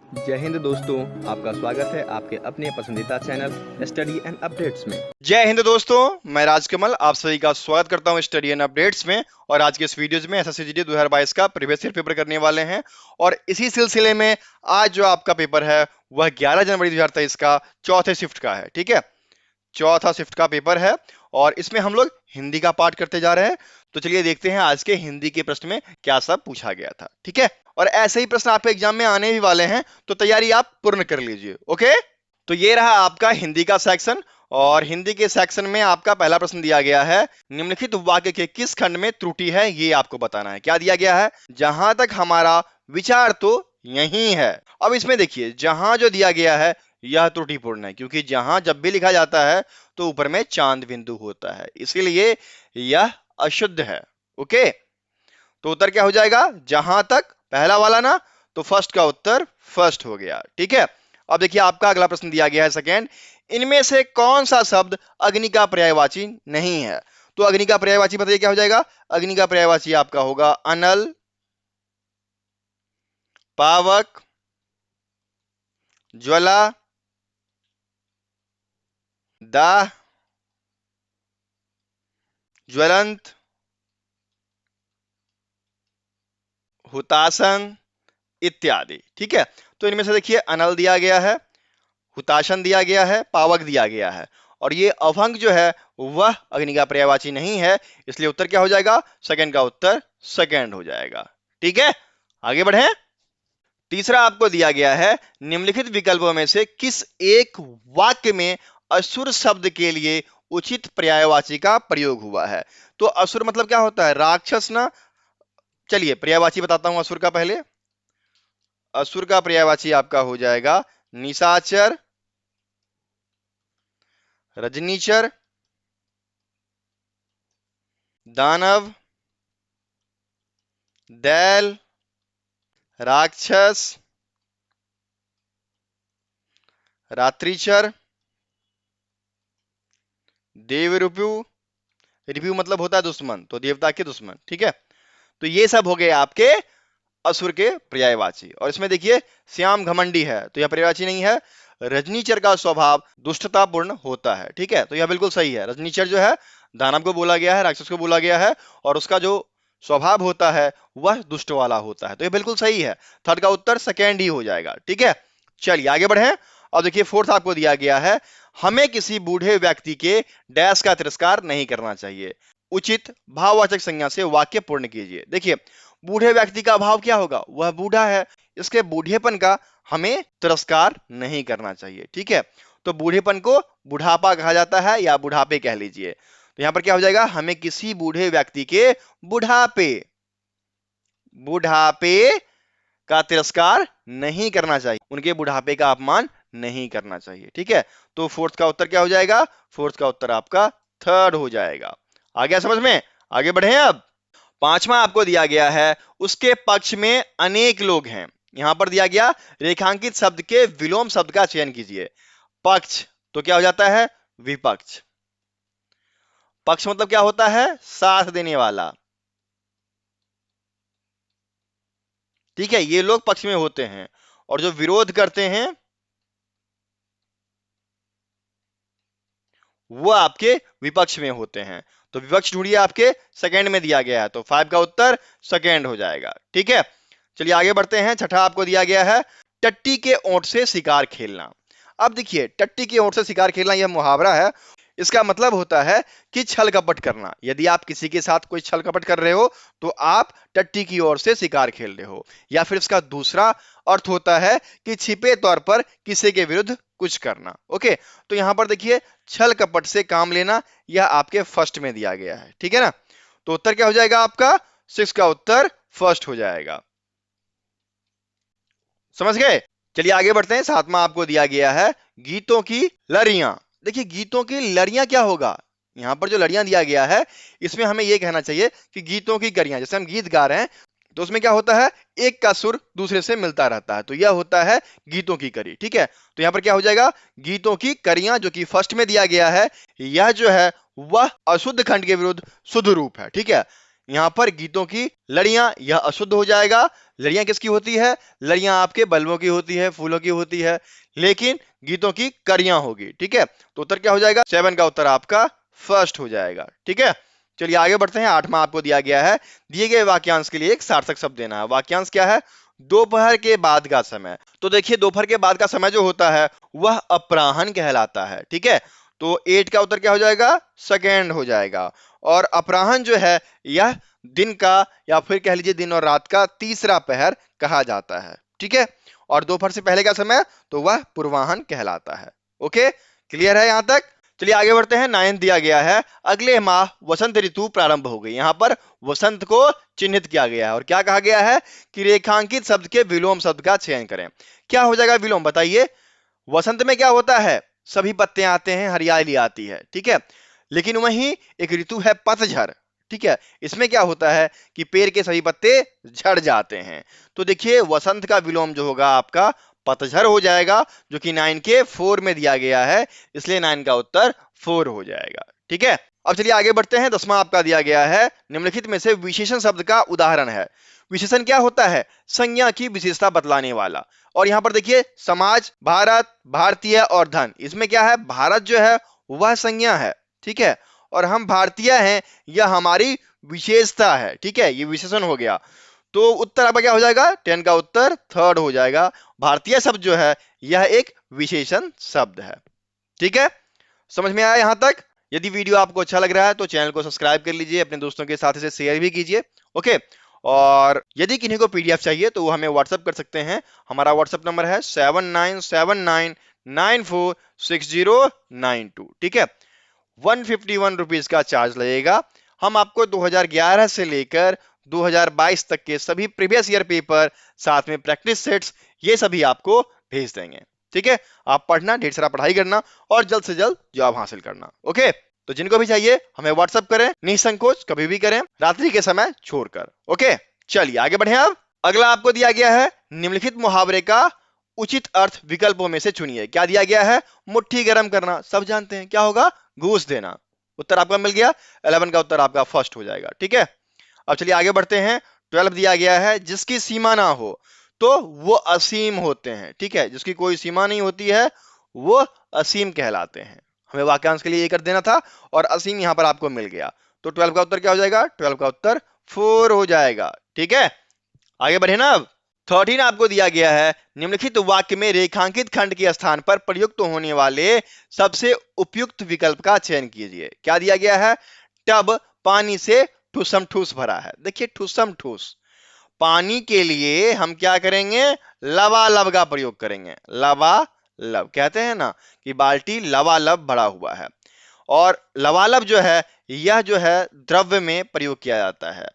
जय हिंद दोस्तों, आपका स्वागत है आपके अपने पसंदीदा चैनल स्टडी एंड अपडेट्स में। जय हिंद दोस्तों, मैं राजकमल आप सभी का स्वागत करता हूं स्टडी एंड अपडेट्स में। और आज के इस वीडियोज में एसएससी जीडी 2022 का प्रीवियस ईयर पेपर करने वाले हैं। और इसी सिलसिले में आज जो आपका पेपर है वह 11 जनवरी 2023 का चौथे शिफ्ट का है। ठीक है, चौथा शिफ्ट का पेपर है और इसमें हम लोग हिंदी का पाठ करते जा रहे हैं। तो चलिए देखते हैं आज के हिंदी के प्रश्न में क्या सब पूछा गया था। ठीक है, और ऐसे ही प्रश्न आपके एग्जाम में आने भी वाले हैं, तो तैयारी आप पूर्ण कर लीजिए। ओके, तो ये रहा आपका हिंदी का सेक्शन। और हिंदी के सेक्शन में आपका पहला प्रश्न दिया गया है, निम्नलिखित वाक्य के किस खंड में त्रुटि है ये आपको बताना है। क्या दिया गया है? जहां तक हमारा विचार तो यही है। अब इसमें देखिए, जहां जो दिया गया है यह त्रुटिपूर्ण है, क्योंकि जहां जब भी लिखा जाता है तो ऊपर में चांद बिंदु होता है, इसीलिए यह अशुद्ध है। ओके, तो उत्तर क्या हो जाएगा? जहां तक, पहला वाला ना, तो फर्स्ट का उत्तर फर्स्ट हो गया। ठीक है, अब देखिए आपका अगला प्रश्न दिया गया है सेकेंड, इनमें से कौन सा शब्द अग्नि का पर्यायवाची नहीं है? तो अग्नि का पर्यायवाची बताइए क्या हो जाएगा? अग्नि का पर्यायवाची आपका होगा अनल, पावक, ज्वला, दाह, ज्वलंत, हुतासन इत्यादि। ठीक है, तो इनमें से देखिए अनल दिया गया है, हुताशन दिया गया है, पावक दिया गया है, और ये अभंग जो है वह अग्नि का पर्यायवाची नहीं है, इसलिए उत्तर क्या हो जाएगा? सेकंड का उत्तर सेकंड हो जाएगा। ठीक है, आगे बढ़े। तीसरा आपको दिया गया है, निम्नलिखित विकल्पों में से किस एक वाक्य में असुर शब्द के लिए उचित पर्यायवाची का प्रयोग हुआ है? तो असुर मतलब क्या होता है? राक्षस ना। चलिए पर्यायवाची बताता हूं असुर का पहले। असुर का पर्यायवाची आपका हो जाएगा निशाचर, रजनीचर, दानव, दैल, राक्षस, रात्रिचर, देवरिपु। रिपु मतलब होता है दुश्मन, तो देवता के दुश्मन। ठीक है, तो ये सब हो गए आपके असुर के पर्यायवाची। और इसमें देखिए श्याम घमंडी है, तो यह पर्यायवाची नहीं है। रजनीचर का स्वभाव दुष्टतापूर्ण होता है। ठीक है, तो यह बिल्कुल सही है। रजनीचर जो है दानव को बोला गया है, राक्षस को बोला गया है, और उसका जो स्वभाव होता है वह दुष्ट वाला होता है, तो यह बिल्कुल सही है। थर्ड का उत्तर सेकेंड ही हो जाएगा। ठीक है, चलिए आगे बढ़े। और देखिए फोर्थ आपको दिया गया है, हमें किसी बूढ़े व्यक्ति के डैश का तिरस्कार नहीं करना चाहिए। उचित भाववाचक संज्ञा से वाक्य पूर्ण कीजिए। देखिए बूढ़े व्यक्ति का भाव क्या होगा? वह बूढ़ा है, इसके बूढ़ेपन का हमें तिरस्कार नहीं करना चाहिए। ठीक है, तो बूढ़ेपन को बुढ़ापा कहा जाता है, या बुढ़ापे कह लीजिए। तो यहां पर क्या हो जाएगा? हमें किसी बूढ़े व्यक्ति के बुढ़ापे, बुढ़ापे का तिरस्कार नहीं करना चाहिए, उनके बुढ़ापे का अपमान नहीं करना चाहिए। ठीक है, तो फोर्थ का उत्तर क्या हो जाएगा? फोर्थ का उत्तर आपका थर्ड हो जाएगा। आ गया समझ में? आगे बढ़े। अब पांचवा आपको दिया गया है, उसके पक्ष में अनेक लोग हैं। यहां पर दिया गया, रेखांकित शब्द के विलोम शब्द का चयन कीजिए। पक्ष तो क्या हो जाता है? विपक्ष। पक्ष मतलब क्या होता है? साथ देने वाला। ठीक है, ये लोग पक्ष में होते हैं, और जो विरोध करते हैं वो आपके विपक्ष में होते हैं। तो विपक्ष ढूंढिए, आपके सेकंड में दिया गया है, तो फाइव का उत्तर सेकंड हो जाएगा। ठीक है, चलिए आगे बढ़ते हैं। छठा आपको दिया गया है, टट्टी के ओंठ से शिकार खेलना। अब देखिए टट्टी के ओंठ से शिकार खेलना यह मुहावरा है। इसका मतलब होता है कि छल कपट करना। यदि आप किसी के साथ कोई छल कपट कर रहे हो तो आप टट्टी की ओर से शिकार खेल रहे हो। या फिर इसका दूसरा अर्थ होता है कि छिपे तौर पर किसी के विरुद्ध कुछ करना। ओके, तो यहां पर देखिए छल कपट से काम लेना, यह आपके फर्स्ट में दिया गया है। ठीक है ना, तो उत्तर क्या हो जाएगा आपका? सिक्स का उत्तर फर्स्ट हो जाएगा। समझ गए? चलिए आगे बढ़ते हैं। सातवां आपको दिया गया है, गीतों की लड़ियां। देखिए गीतों की लड़ियां क्या होगा? यहां पर जो लड़ियां दिया गया है इसमें हमें यह कहना चाहिए कि गीतों की कड़ियां। जैसे हम गीत गा रहे हैं तो उसमें क्या होता है? एक का सुर दूसरे से मिलता रहता है, तो यह होता है गीतों की कड़ी। ठीक है, तो यहां पर क्या हो जाएगा? गीतों की कड़ियां, जो कि फर्स्ट में दिया गया है, यह जो है वह अशुद्ध खंड के विरुद्ध शुद्ध रूप है। ठीक है, यहाँ पर गीतों की लड़ियां, यह अशुद्ध हो जाएगा। लड़ियां किसकी होती है? लड़ियां आपके बल्बों की होती है, फूलों की होती है, लेकिन गीतों की कड़ियां होगी। ठीक है, तो उत्तर क्या हो जाएगा? 7 का उत्तर आपका फर्स्ट हो जाएगा। ठीक है, चलिए आगे बढ़ते हैं। 8वां आपको दिया गया है, दिए गए वाक्यांश के लिए एक सार्थक शब्द देना है। वाक्यांश क्या है? दोपहर के बाद का समय। तो देखिए, दोपहर के बाद का समय जो होता है वह अपराह्न कहलाता है। ठीक है, तो 8 का उत्तर क्या हो जाएगा? सेकेंड हो जाएगा। और अपराह्न जो है यह दिन का, या फिर कह लीजिए दिन और रात का तीसरा पहर कहा जाता है। ठीक है, और दोपहर से पहले का समय तो वह पूर्वाह्न कहलाता है। ओके, क्लियर है यहां तक? चलिए आगे बढ़ते हैं। 9 दिया गया है, अगले माह वसंत ऋतु प्रारंभ हो गई। यहां पर वसंत को चिन्हित किया गया है और क्या कहा गया है कि रेखांकित शब्द के विलोम शब्द का चयन करें। क्या हो जाएगा विलोम? बताइए। वसंत में क्या होता है? सभी पत्ते आते हैं, हरियाली आती है। ठीक है, लेकिन वहीं एक ऋतु है पतझड़। ठीक है, इसमें क्या होता है कि पेड़ के सभी पत्ते झड़ जाते हैं। तो देखिए, वसंत का विलोम जो होगा आपका पतझड़ हो जाएगा, जो कि 9 के 4 में दिया गया है, इसलिए 9 का उत्तर 4 हो जाएगा। ठीक है, अब चलिए आगे बढ़ते हैं। 10वां आपका दिया गया है, निम्नलिखित में से विशेषण शब्द का उदाहरण है। विशेषण क्या होता है? संज्ञा की विशेषता बतलाने वाला। और यहां पर देखिए, समाज, भारत, भारतीय और धन, इसमें क्या है? भारत जो है वह संज्ञा है। ठीक है, और हम भारतीय हैं, यह हमारी विशेषता है। ठीक है, ये विशेषण हो गया। तो उत्तर आपका क्या हो जाएगा? 10 का उत्तर थर्ड हो जाएगा। भारतीय शब्द जो है यह एक विशेषण शब्द है। ठीक है, समझ में आया यहां तक? यदि वीडियो आपको अच्छा लग रहा है तो चैनल को सब्सक्राइब कर लीजिए, अपने दोस्तों के साथ इसे शेयर भी कीजिए। ओके, और यदि किन्हीं को पीडीएफ चाहिए तो वो हमें व्हाट्सअप कर सकते हैं। हमारा व्हाट्सअप नंबर है 7979946092। ठीक है, 151 रुपीज का चार्ज लगेगा। हम आपको 2011 से लेकर 2022 तक के सभी प्रीवियस ईयर पेपर, साथ में प्रैक्टिस सेट्स, ये सभी आपको भेज देंगे। ठीक है, आप पढ़ना, ढेर सारा पढ़ाई करना और जल्द से जल्द जॉब हासिल करना। ओके, तो जिनको भी चाहिए हमें व्हाट्सअप करें, निसंकोच कभी भी करें, रात्रि के समय छोड़कर। ओके, चलिए आगे बढ़े। अब अगला आपको दिया गया है, निम्नलिखित मुहावरे का उचित अर्थ विकल्पों में से चुनिए। क्या दिया गया है? मुट्ठी गर्म करना, सब जानते हैं क्या होगा? घूस देना। उत्तर आपका मिल गया। 11 का उत्तर आपका फर्स्ट हो जाएगा। ठीक है, अब चलिए आगे बढ़ते हैं। 12 दिया गया है, जिसकी सीमा ना हो तो वो असीम होते हैं। ठीक है, जिसकी कोई सीमा नहीं होती है वो असीम कहलाते हैं। हमें वाक्यांश के लिए ये कर देना था और असीम यहां पर आपको मिल गया। तो 12 का उत्तर क्या हो जाएगा? 12 का उत्तर 4 हो जाएगा। ठीक है, आगे बढ़े ना। अब 13 आपको दिया गया है, निम्नलिखित वाक्य में रेखांकित खंड के स्थान पर प्रयुक्त होने वाले सबसे उपयुक्त विकल्प का चयन कीजिए। क्या दिया गया है? टब पानी से ठुसम ठूस भरा है। देखिए, ठुसम ठूस, पानी के लिए हम क्या करेंगे? लबालब का प्रयोग करेंगे। लबालब कहते हैं ना कि बाल्टी लबालब भरा हुआ है, और लबालब जो है यह जो है द्रव्य में प्रयोग किया जाता है।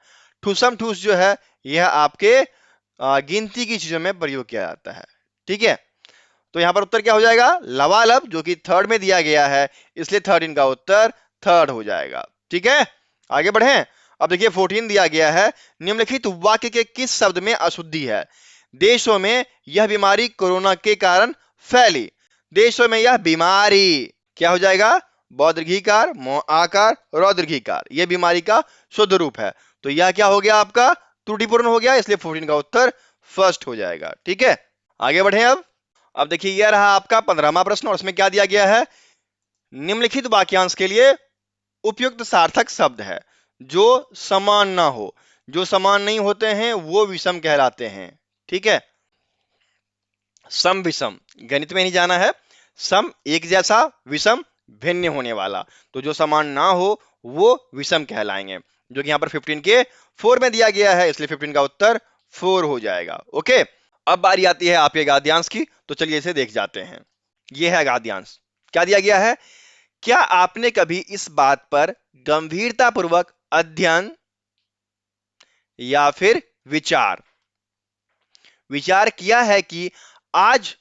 ठूसम ठूस जो है यह आपके गिनती की चीजों में प्रयोग किया जाता है। ठीक है, तो यहां पर उत्तर क्या हो जाएगा? लबालब, जो कि थर्ड में दिया गया है, इसलिए 13 का उत्तर थर्ड हो जाएगा। ठीक है, आगे बढ़ें। अब देखिए 14 दिया गया है, निम्नलिखित वाक्य के किस शब्द में अशुद्धि है? देशों में यह बीमारी कोरोना के कारण फैली। देशों में यह बीमारी क्या हो जाएगा? बौद्धिकार, आकार, रौद्रघीकार, यह बीमारी का शुद्ध रूप है। तो यह क्या हो गया? आपका त्रुटिपूर्ण हो गया, इसलिए 14 का उत्तर फर्स्ट हो जाएगा। ठीक है, आगे बढ़े। अब देखिए यह रहा आपका 15वां प्रश्न, और इसमें क्या दिया गया है? निम्नलिखित वाक्यांश के लिए उपयुक्त सार्थक शब्द है। जो समान ना हो, जो समान नहीं होते हैं वो विषम कहलाते हैं। ठीक है, सम विषम गणित में नहीं जाना है। सम एक जैसा, विषम भिन्न होने वाला। तो जो समान ना हो वो विषम कहलाएंगे, जो कि यहां पर 15 के 4 में दिया गया है, इसलिए 15 का उत्तर 4 हो जाएगा। ओके, अब बारी आती है आपके गद्यांश की, तो चलिए इसे देख जाते हैं। यह है गद्यांश। क्या दिया गया है? क्या आपने कभी इस बात पर गंभीरतापूर्वक अध्ययन या फिर विचार किया है कि आज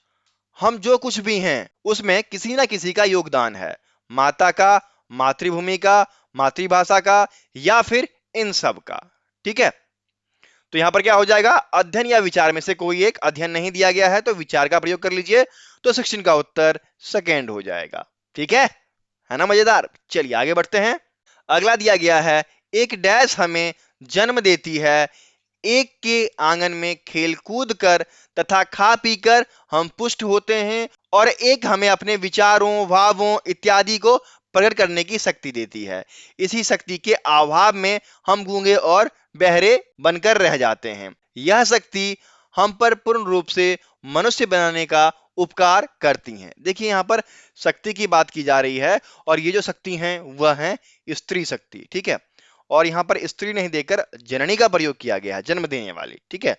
हम जो कुछ भी हैं उसमें किसी ना किसी का योगदान है? माता का, मातृभूमि का, मातृभाषा का, या फिर इन सब का? ठीक है, तो यहां पर क्या हो जाएगा? अध्ययन या विचार में से कोई एक। अध्ययन नहीं दिया गया है तो विचार का प्रयोग कर लीजिए, तो 16 का उत्तर सेकेंड हो जाएगा। ठीक है ना? मजेदार। चलिए आगे बढ़ते हैं। अगला दिया गया है, एक डैश हमें जन्म देती है, एक के आंगन में खेल कूद कर तथा खा पी कर हम पुष्ट होते हैं, और एक हमें अपने विचारों, भावों इत्यादि को प्रकट करने की शक्ति देती है। इसी शक्ति के अभाव में हम गूंगे और बहरे बनकर रह जाते हैं। यह शक्ति हम पर पूर्ण रूप से मनुष्य बनाने का उपकार करती हैं। देखिए यहाँ पर शक्ति की बात की जा रही है, और ये जो शक्ति है वह है स्त्री शक्ति, ठीक है। और यहाँ पर स्त्री नहीं देकर जननी का प्रयोग किया गया है, जन्म देने वाली, ठीक है।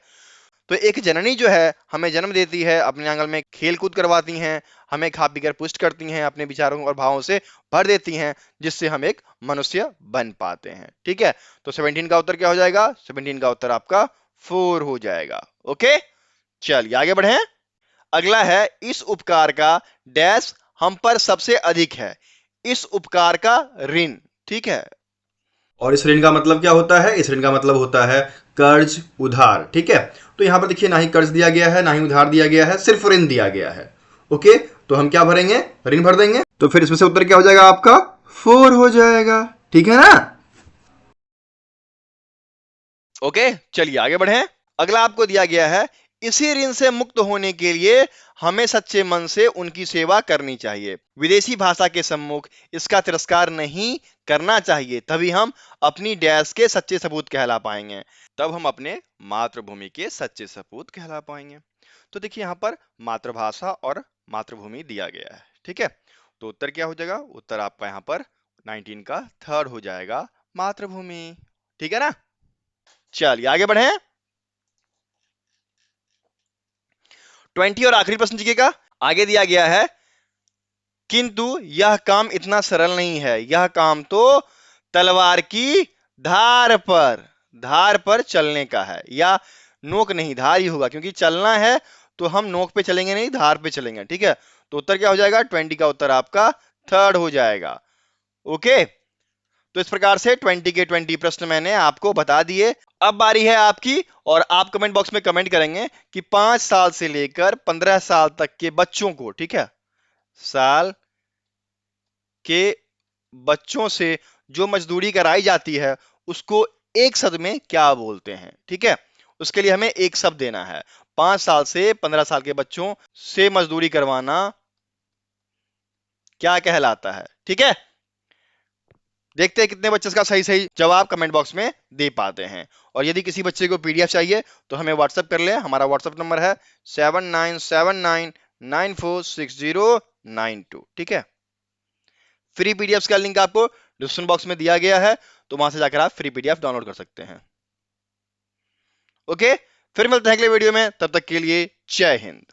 तो एक जननी जो है हमें जन्म देती है, अपने आंगन में खेल कूद करवाती हैं, हमें खा पी कर पुष्ट करती हैं, अपने विचारों और भावों से भर देती हैं, जिससे हम एक मनुष्य बन पाते हैं, ठीक है। तो 17 का उत्तर क्या हो जाएगा? 17 का उत्तर आपका 4 हो जाएगा। ओके, चलिए आगे बढ़े। अगला है, इस उपकार का डैश हम पर सबसे अधिक है। इस उपकार का ऋण, ठीक है। और इस ऋण का मतलब क्या होता है? इस ऋण का मतलब होता है कर्ज, उधार, ठीक है। तो यहां पर देखिए, ना ही कर्ज दिया गया है, ना ही उधार दिया गया है, सिर्फ ऋण दिया गया है। ओके, तो हम क्या भरेंगे? ऋण भर देंगे। तो फिर इसमें से उत्तर क्या हो जाएगा आपका? 4 हो जाएगा, ठीक है ना। ओके, चलिए आगे बढ़े। अगला आपको दिया गया है, इसी ऋण से मुक्त होने के लिए हमें सच्चे मन से उनकी सेवा करनी चाहिए। विदेशी भाषा के सम्मुख इसका तिरस्कार नहीं करना चाहिए, तभी हम अपनी डैश के सच्चे सपूत कहला पाएंगे। तब हम अपने मातृभूमि के सच्चे सपूत कहला पाएंगे। तो देखिए यहाँ पर मातृभाषा और मातृभूमि दिया गया है, ठीक है। तो उत्तर क्या हो जाएगा? उत्तर आपका यहाँ पर 19 का 3rd हो जाएगा, मातृभूमि, ठीक है ना। चलिए आगे बढ़े। 20 और आखिरी प्रश्न जीके का आगे दिया गया है, किंतु यह काम इतना सरल नहीं है, यह काम तो तलवार की धार पर चलने का है, या नोक नहीं धार ही होगा, क्योंकि चलना है तो हम नोक पे चलेंगे नहीं, धार पे चलेंगे, ठीक है। तो उत्तर क्या हो जाएगा? 20 का उत्तर आपका 3rd हो जाएगा। ओके, तो इस प्रकार से 20 के 20 प्रश्न मैंने आपको बता दिए। अब बारी है आपकी, और आप कमेंट बॉक्स में कमेंट करेंगे कि 5 साल से लेकर 15 साल तक के बच्चों को, ठीक है, साल के बच्चों से जो मजदूरी कराई जाती है उसको एक शब्द में क्या बोलते हैं, ठीक है। उसके लिए हमें एक शब्द देना है। 5 साल से 15 साल के बच्चों से मजदूरी करवाना क्या कहलाता है, ठीक है। देखते हैं कितने बच्चे इसका सही सही जवाब कमेंट बॉक्स में दे पाते हैं। और यदि किसी बच्चे को पीडीएफ चाहिए तो हमें व्हाट्सएप कर ले। हमारा व्हाट्सएप नंबर है 7979946092, ठीक है। फ्री पीडीएफ का लिंक आपको डिस्क्रिप्शन बॉक्स में दिया गया है, तो वहां से जाकर आप फ्री पीडीएफ डाउनलोड कर सकते हैं। ओके, फिर मिलते हैं अगले वीडियो में, तब तक के लिए जय हिंद।